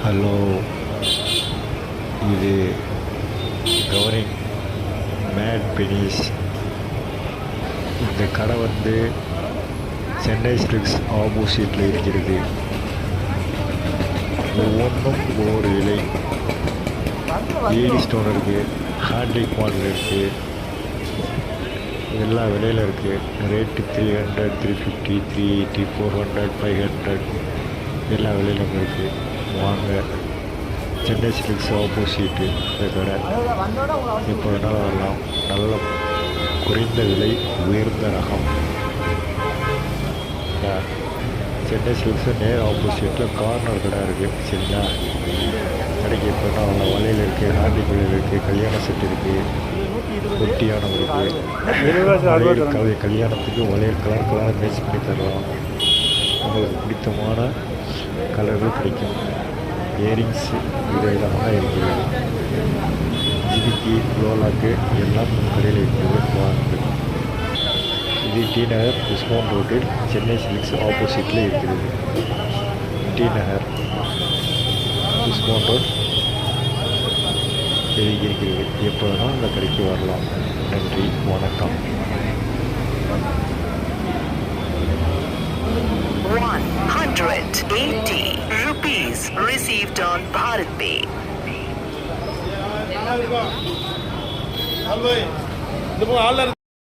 Hello, இது covering mat penis. இந்த கடை சென்னை சில்க்ஸ் ஆப்போசிட்டில் இருக்கிறது. ஒவ்வொன்றும் ஒவ்வொரு விலை. லேடி ஸ்டோன் இருக்குது, ஹேண்ட்ரிக் மாடல் இருக்குது, எல்லா விலையில் இருக்குது. ரேட்டு 300, 350, 380, 400, 500 எல்லா விலையிலும் இருக்குது. வாங்க, சென்னை சில்க்ஸ் ஆப்போசிட்டு இந்த கடை. எப்போ வேணாலும் வரலாம். நல்ல குறைந்த விலை, உயர்ந்த ரகம். சென்னை சில்க்ஸு நேர் ஆப்போசிட்டில் கார்னர் கடை இருக்குது. சரிங்களா? கடைக்கு எப்போ வேணால் வரலாம். வளையல் இருக்குது, ஹேண்டிக் வளையல் இருக்குது, கல்யாண செட் இருக்குது, ஒட்டியானம் இருக்குது. கல்யாணத்துக்கு வளையல் கலர் மேட்ச் பண்ணி தரலாம். உங்களுக்கு பிடித்தமான கலர்கள் கிடைக்கும். இயரிங்ஸ் விதவிதமாக இருக்கிறது. ஜிமிக்கி, லோலாக்கு எல்லாம் கடையில் இருக்கிறது. வாங்க. இது டி நகர் டிஸ்கவுண்ட் ரோட்டில் சென்னை சில்க்ஸ் ஆப்போசிட்டில் இருக்கிறது. டி நகர் டிஸ்கவுண்ட் ரோட் இருக்கிறது. எப்போ வேணால் அந்த கடைக்கு வரலாம். நன்றி, வணக்கம். 180 rupees received on Bharat Pay. இந்த